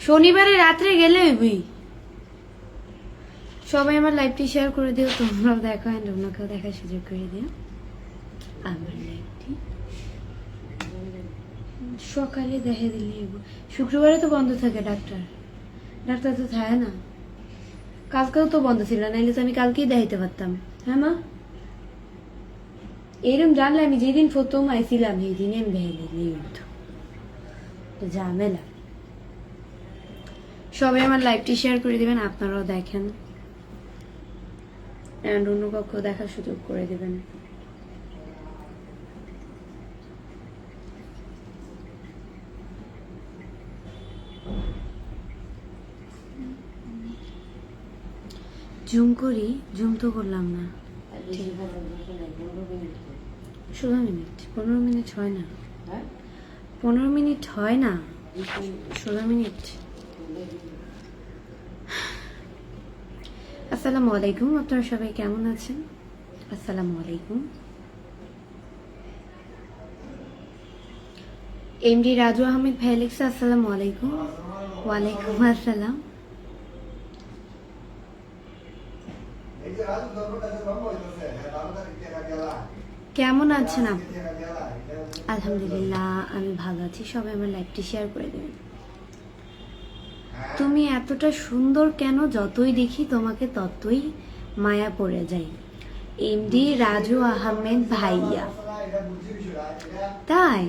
শনিবারে রাত্রে গেলে হইবই। সবাই আমার লাইভটি শেয়ার করে দিও, তোমরাও দেখো এন্ড অন্যকেও দেখার সুযোগ করে দিও আমার লাইভটি। সকালে দেখে দিলে শুক্রবারে তো বন্ধ থাকে, ডাক্তার তো থাকে না। কালকেও তো বন্ধ ছিল, নাইলে তো আমি কালকেই দেখাইতে পারতাম। হ্যাঁ মা, এরকম জানলে আমি যেদিন প্রথম আইছিলাম সেই দিনে আমি দেখে দিলেই হতো। ঝামেলা। সবাই আমার লাইভটি শেয়ার করে দিবেন, আপনারাও দেখেন এন্ড অন্য কাউকেও দেখার সুযোগ করে দিবেন। জুম করি, জুম তো করলাম না। 16 মিনিট, 15 মিনিট হয় না, 15 মিনিট হয় না, 16 মিনিট। আসসালামু আলাইকুম, আপনারা সবাই কেমন আছেন? আসসালামু আলাইকুম। এমডি রাজু আহমেদ ভাই লিখছে আসসালামু আলাইকুম। ওয়ালাইকুম আসসালাম। কেমন আছেন আপনি? আলহামদুলিল্লাহ আমি ভালো আছি। সবাই আমার লাইভটি শেয়ার করে দেবেন। তুমি এতটা সুন্দর কেন? যতই দেখি তোমাকে ততই মায়া পড়ে যায়। এমডি রাজু আহমেদ ভাইয়া, তাই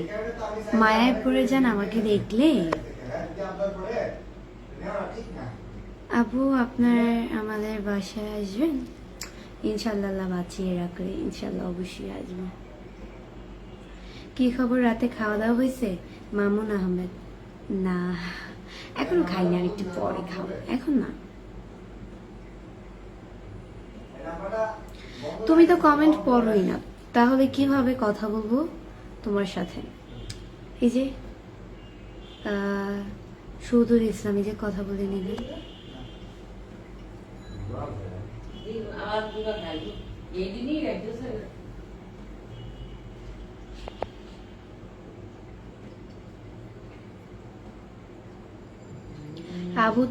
মায়ায় পড়ে যান আমাকে দেখলে? আপু আপনার আমাদের বাসায় আসবেন? ইনশাল্লাহ বাঁচিয়ে রাখলে ইনশাল্লাহ অবশ্যই আসবো। কি খবর, রাতে খাওয়া দাওয়া হয়েছে? মামুন আহমেদ, না এখন খাই না, একটু পরে খাবো, এখন না। তুমি তো কমেন্ট পড়োই না, তাহলে কিভাবে কথা বলবো তোমার সাথে? এই যে সৌদুল ইসলাম এই যে কথা বলে নিলেন। আবু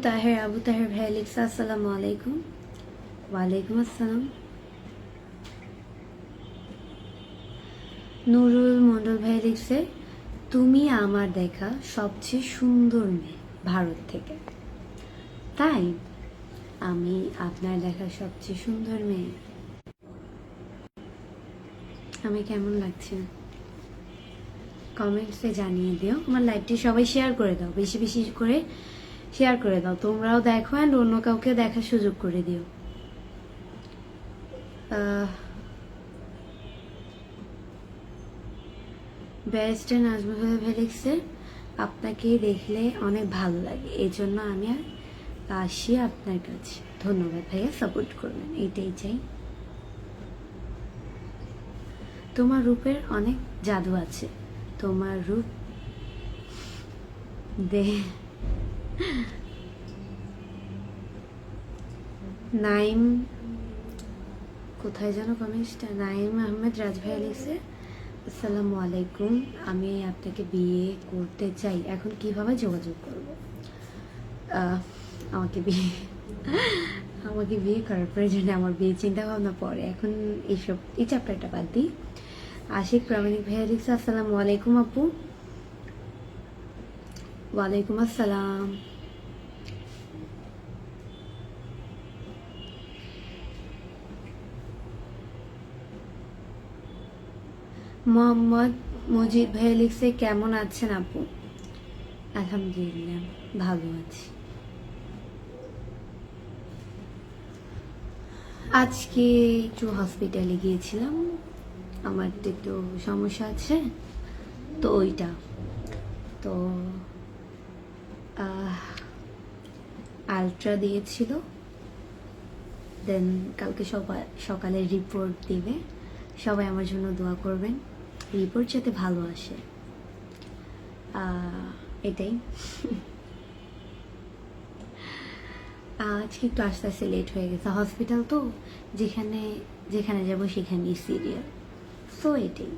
তাহের ভাই লিখছে আসসালামু আলাইকুম। ওয়ালাইকুম আসসালাম। নুরুল মন্ডল ভাই লিখছে তুমি আমার দেখা সবচেয়ে সুন্দর মেয়ে ভারত থেকে। তাই আমি আপনার দেখা সবচেয়ে সুন্দর মেয়ে। আমি কেমন লাগছে কমেন্টসে জানিয়ে দিও। আমার লাইভটি সবাই শেয়ার করে দাও, বেশি বেশি করে শেয়ার করে দাও। তোমরাও দেখো অ্যান্ড অন্য কাউকে দেখার সুযোগ করে দিও। ব্যারিস্টার নাজমুল ভাই লিখছে আপনাকে দেখলে অনেক ভালো লাগে, এই জন্য আমি আর আসি আপনার কাছে। ধন্যবাদ ভাইয়া, সাপোর্ট করবেন, এইটাই চাই। তোমার রূপের অনেক জাদু আছে, তোমার রূপ দে। নাইম কোথায় যেন কমেন্টসটা, নাইম আহমেদ রাজ ভাই লিখছে আসসালামু আলাইকুম, আমি আপনাকে বিয়ে করতে চাই, এখন কিভাবে যোগাযোগ করব? আমাকে বিয়ে করার প্রয়োজনে আমার বিয়ে চিন্তা ভাবনা পরে, এখন এইসব এই চ্যাপ্টারটা বাদ দিই। আশিক প্রামাণিক ভাইয়া লিখছে আসসালামু আলাইকুম আপু। ওয়ালাইকুম আসসালাম। মোহাম্মদ মজিদ ভাই লিখছে কেমন আছেন আপু? আলহামদুলিল্লাহ ভালো আছি। আজকে একটু হসপিটালে গিয়েছিলাম, আমার তো একটু সমস্যা আছে তো ওইটা তো আলট্রা দিয়েছিল, দেন কালকে সকালে রিপোর্ট দিবে। সবাই আমার জন্য দোয়া করবেন, রিপোর্ট যাতে ভালো আসে, এটাই। আজকে একটু আস্তে আস্তে লেট হয়ে গেছে, হসপিটাল তো যেখানে যাব সেখানেই সিরিয়াল, সো এটাই।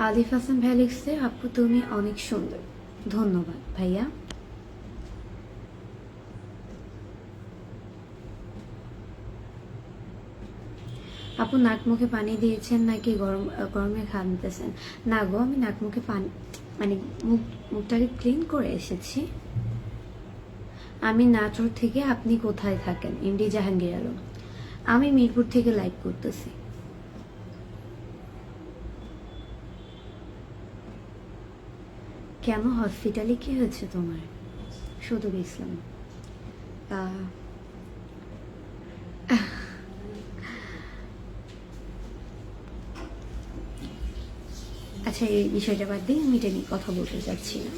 আলিফ হাসান ভাই লিখছে, আপু তুমি অনেক সুন্দর। ধন্যবাদ ভাইয়া। আপু নাক মুখে পানি দিয়েছেন নাকি গরমে খামতেছেন? না গো, আমি নাক মুখে পানি মানে মুখটাকে ক্লিন করে এসেছি। আমি নাটোর থেকে। আপনি কোথায় থাকেন? এমডি জাহাঙ্গীর আলম। আমি মিরপুর থেকে লাইভ করতেছি। কেন হসপিটালে কি হয়েছে তোমার? শুধু ইসলাম। আচ্ছা, এই বিষয়টা বাদ দিয়ে আমি এটা নিয়ে কথা বলতে চাচ্ছি না।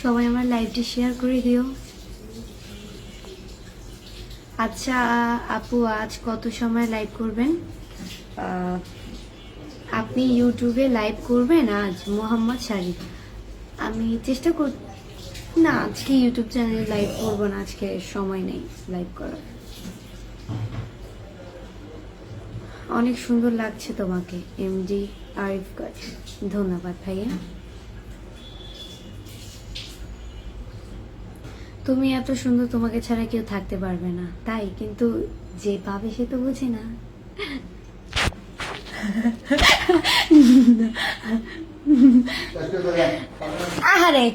সবাই আমার লাইভটি শেয়ার করে দিও। আচ্ছা আপু, আজ কত সময় লাইভ করবেন? আপনি ইউটিউবে লাইভ করবেন আজ? মোহাম্মদ শারিফ। আমি চেষ্টা কর না, আজকে ইউটিউব চ্যানেলে লাইভ করবো না, আজকে সময় নেই লাইভ করার। অনেক সুন্দর লাগছে তোমাকে এমডি আরিফ গাছ। ধন্যবাদ ভাইয়া। তুমি এত সুন্দর, তোমাকে ছাড়া কেউ থাকতে পারবে না, তাই কিন্তু যে পাবে সে তো বুঝে না। আহারে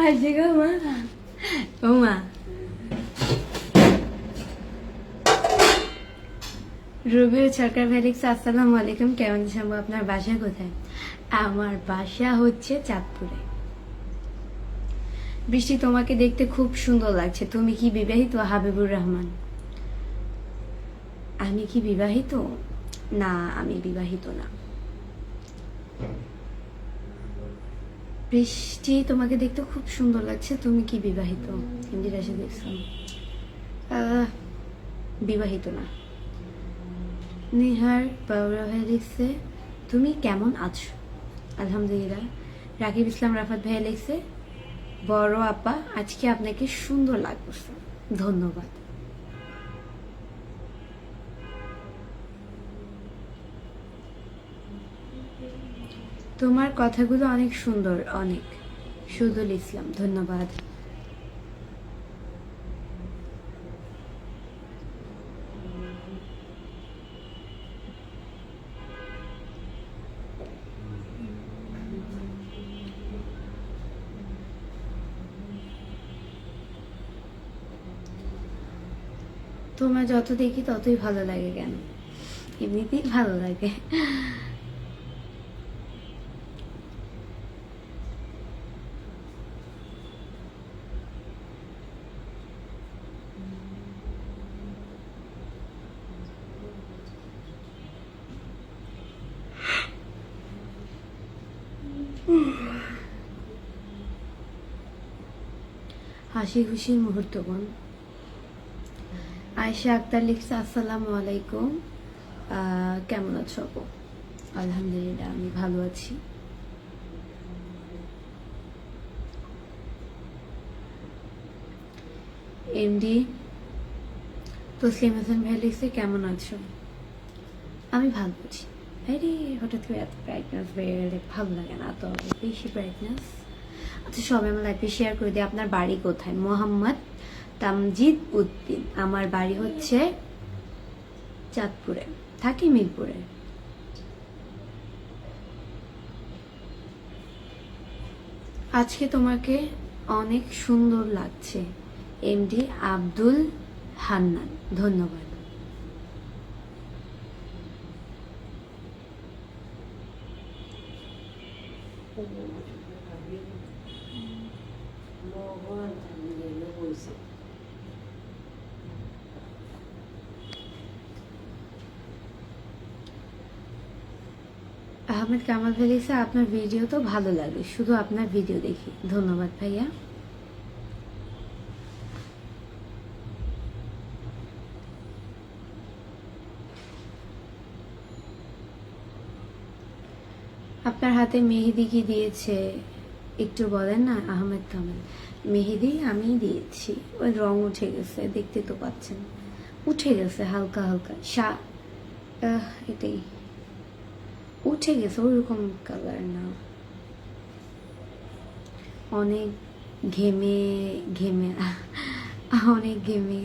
আজকে গো মা, ও মা, রবিউল সরকার ভাই লিখছে, আসসালামু আলাইকুম, কেমন আছেন? আপনার বাসা কোথায়? আমার বাসা হচ্ছে চাঁদপুরে। বৃষ্টি, তোমাকে দেখতে খুব সুন্দর লাগছে। তুমি কি বিবাহিত? হাবিবুর রহমান। আমি কি বিবাহিত? না, আমি বিবাহিত না। বৃষ্টি, তোমাকে দেখতে খুব সুন্দর লাগছে। তুমি কি বিবাহিত? হিন্দি রাশি দেখছো? বিবাহিত না। নিহার বাউরা ভাই লিখছে, তুমি কেমন আছো? আলহামদুলিল্লাহ। রাকিব ইসলাম রাফাত ভাই লিখছে, বড় আপা আজকে আপনাকে সুন্দর লাগছে। ধন্যবাদ। তোমার কথাগুলো অনেক সুন্দর, অনেক। সুদুল ইসলাম, ধন্যবাদ। তোমার যত দেখি ততই ভালো লাগে। কেন? এমনিতেই ভালো লাগে। হাসি খুশির মুহূর্ত কোন? আয়েশা আক্তার লিখছে, আসসালামু আলাইকুম, কেমন আছো আপু? আলহামদুলিল্লাহ, আমি ভালো আছি। এমডি তসলিম হাসান ভাই লিখছে, কেমন আছো? আমি ভালো আছি। আরে হঠাৎ করে এত ব্রাইটনেস বেড়ে ভালো লাগে না তো, বেশি ব্রাইটনেস। আচ্ছা, সবাই আমার লাইফে শেয়ার করে দিই। আপনার বাড়ি কোথায়? মোহাম্মদ তামজিদ উদ্দিন। আমার বাড়ি হচ্ছে চাঁদপুরে, থাকি মিরপুরে। আজকে তোমাকে অনেক সুন্দর লাগছে। এমডি আব্দুল হান্নান, ধন্যবাদ। আহমেদ কামাল ভাই লিখছে, আপনার ভিডিও তো ভালো লাগে, শুধু আপনার ভিডিও দেখি। ধন্যবাদ ভাইয়া। আপনার হাতে মেহেদি কি দিয়েছে একটু বলেন না? আহমেদ কামাল, মেহেদি আমি দিয়েছি, ওই রং উঠে গেছে, দেখতে তো পাচ্ছেন। উঠে গেছে হালকা হালকা এটাই উঠে গেছে, ওইরকম কালার না, অনেক ঘেমে ঘেমে অনেক ঘেমে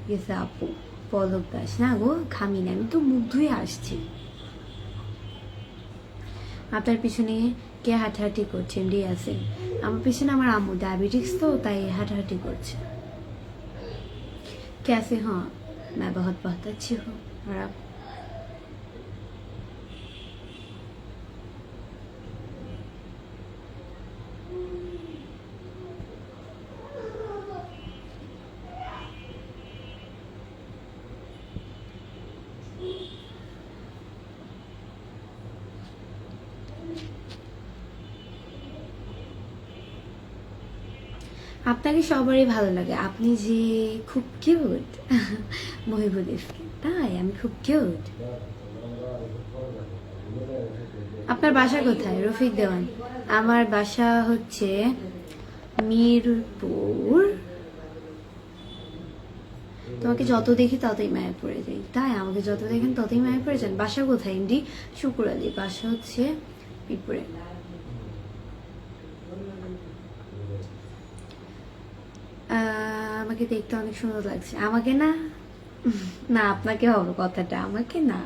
গেছে আপু। পলক দাস, না গো ঘামি না, আমি তো মুখ ধুয়ে আসছি। আপনার পিছনে কে হাঁটাহাঁটি করছে? এমডি আছে আমার পিছনে, আমার আম্মু ডায়াবেটিক্স তো তাই হাঁটাহাঁটি করছে। कैसे हो? मैं बहुत अच्छी हूँ, और आप? আপনাকে সবারই ভালো লাগে, আপনি যে খুব কিউট। মহিবুল ইসলাম, তাই? আমি খুব কিউট। আপনার বাসা কোথায়? রফিক দেওয়ান, আমার বাসা হচ্ছে মিরপুর। তোমাকে যত দেখি ততই মায়া পড়ে যাই, তাই? আমাকে যত দেখেন ততই মায়া পড়ে যান। বাসা কোথায়? এমডি শুকুর আলী, বাসা হচ্ছে মিরপুরে। আমাকে দেখতে অনেক সুন্দর লাগছে। আমাকে না, না আপনাকে হবে কথাটা, আমাকে না।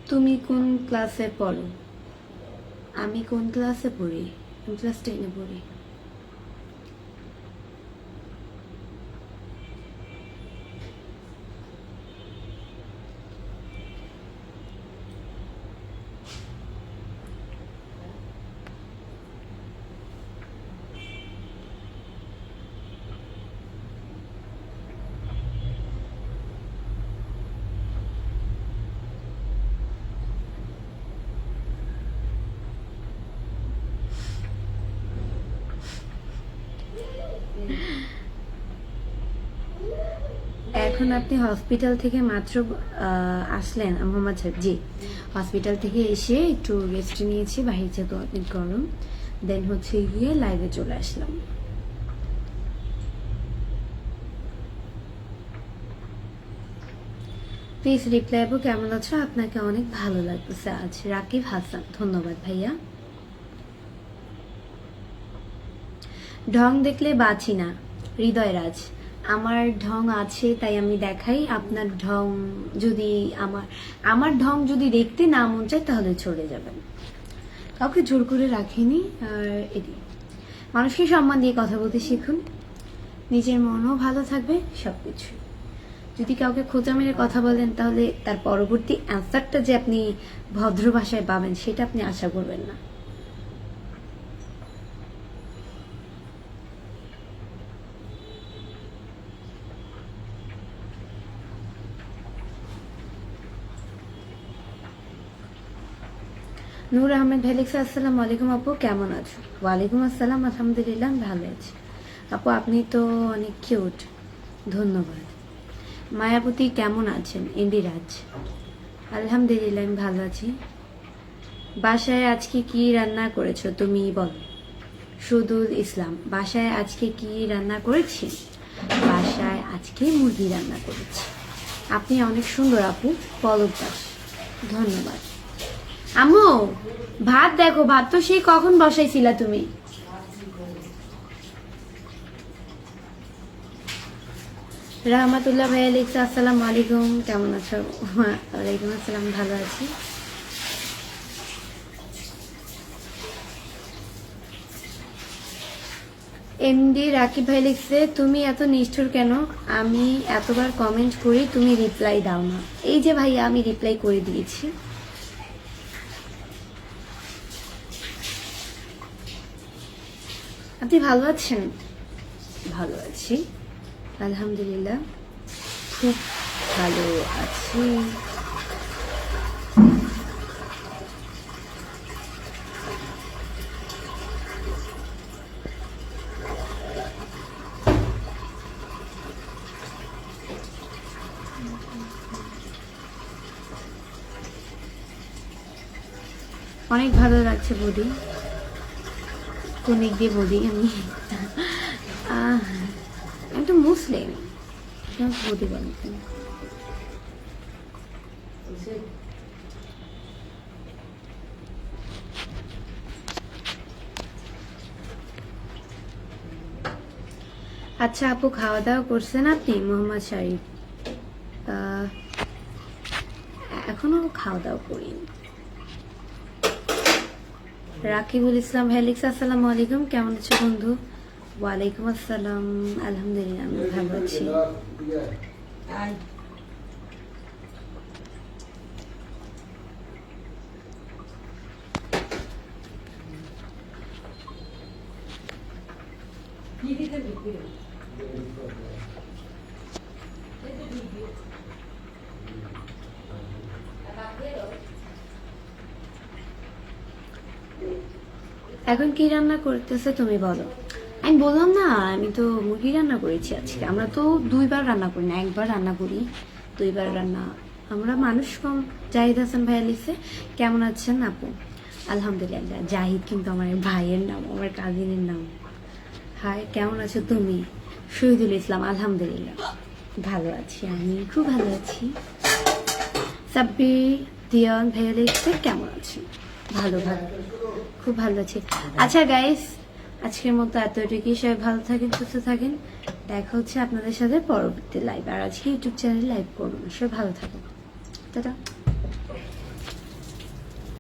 তুমি কোন ক্লাসে পড়ো? আমি কোন ক্লাসে পড়ি? আমি ক্লাস 10-এ পড়ি। এখন আপনি হসপিটাল থেকে মাত্র আসলেন? মোহাম্মদ সাহেব, জি হসপিটাল থেকে এসে একটু রেস্ট নিয়েছি, বাহির যেহেতু অনেক গরম, দেন হচ্ছে গিয়ে লাইভে চলে আসলাম। প্লিজ রিপ্লাই আপু, কেমন আছো? আপনাকে অনেক ভালো লাগতেছে আজ। রাকিব হাসান, ধন্যবাদ ভাইয়া। ঢং দেখলে বাঁচি না, হৃদয় রাজ। আমার ঢং আছে তাই আমি দেখাই। আপনার ঢং যদি আমার ঢং যদি দেখতে না মন চায় তাহলে চলে যাবেন। কাউকে জোর করে রাখিনি। আর এটি মানুষকে সম্মান দিয়ে কথা বলতে শিখুন, নিজের মনও ভালো থাকবে সবকিছু। যদি কাউকে খোঁচা মেরে কথা বলেন তাহলে তার পরবর্তী অ্যান্সারটা যে আপনি ভদ্র ভাষায় পাবেন সেটা আপনি আশা করবেন না। নূর আহমেদ ভ্যালিক্স, আসসালামু আলাইকুম আপু, কেমন আছো? ওয়ালাইকুম আসসালাম, আলহামদুলিল্লাহ ভালো আছি। আপু আপনি তো অনেক কিউট, ধন্যবাদ। মায়াবতী কেমন আছেন? এমডি রাজ, আলহামদুলিল্লাহ আমি ভালো আছি। বাসায় আজকে কি রান্না করেছো তুমি বলো? সুদুল ইসলাম, বাসায় আজকে কি রান্না করেছি? বাসায় আজকে মুরগি রান্না করেছি। আপনি অনেক সুন্দর আপু। পলক দাস, ধন্যবাদ। আম্মু ভাত দেখো, ভাত তো সেই কখন বসাইছিলা তুমি? রহমতুল্লাহ ভাইয়া লিখছে, আসসালামু আলাইকুম, কেমন আছো? ওয়ালাইকুম আসসালাম, ভালো আছি। এমডি রাকিব ভাই লিখছে, তুমি এত নিষ্ঠুর কেন? আমি এতবার কমেন্ট করি তুমি রিপ্লাই দাও না। এই যে ভাইয়া আমি রিপ্লাই করে দিয়েছি। আপনি ভালো আছেন? ভালো আছি আলহামদুলিল্লাহ, খুব ভালো আছি। অনেক ভালো লাগছে বডি। কোন দিক দিয়ে বডি? আমি তো মুসলিম, বডি বলেন। আচ্ছা আপু, খাওয়া দাওয়া করছেন আপনি? মোহাম্মদ শরীফ, এখনো খাওয়া দাওয়া করিনি। রাকিবুল ইসলাম হেলিক্স, আসসালামু আলাইকুম, কেমন আছো বন্ধু? ওয়ালাইকুম আসসালাম, আলহামদুলিল্লাহ আমি ভালো আছি। এখন কি রান্না করতেছে তুমি বলো? আমি বললাম না, আমি তো মুরগি রান্না করেছি আজকে। আমরা তো 2বার রান্না করি না, 1বার রান্না করি, 2বার রান্না। আমরা মানুষ কম। জাহিদ হাসান ভাইয়া লিখছে, কেমন আছেন আপু? আলহামদুলিল্লাহ। জাহিদ কিন্তু আমার ভাইয়ের নাম, আমার কাজিনের নাম। হাই, কেমন আছো তুমি? শহীদুল ইসলাম, আলহামদুলিল্লাহ ভালো আছি, আমি খুব ভালো আছি। সাব্বির দিয়ান ভাইয়া লিখছে, কেমন আছো? ভালো ভালো, খুব ভালো আছি। আচ্ছা গাইস, আজকের মতো এতটুকুই। সবাই ভালো থাকেন, সুস্থ থাকেন। দেখা হচ্ছে আপনাদের সাথে পরবর্তী লাইভ। আর আজকে ইউটিউব চ্যানেলে লাইভ করবো না। সবাই ভালো থাকেন, টাটা।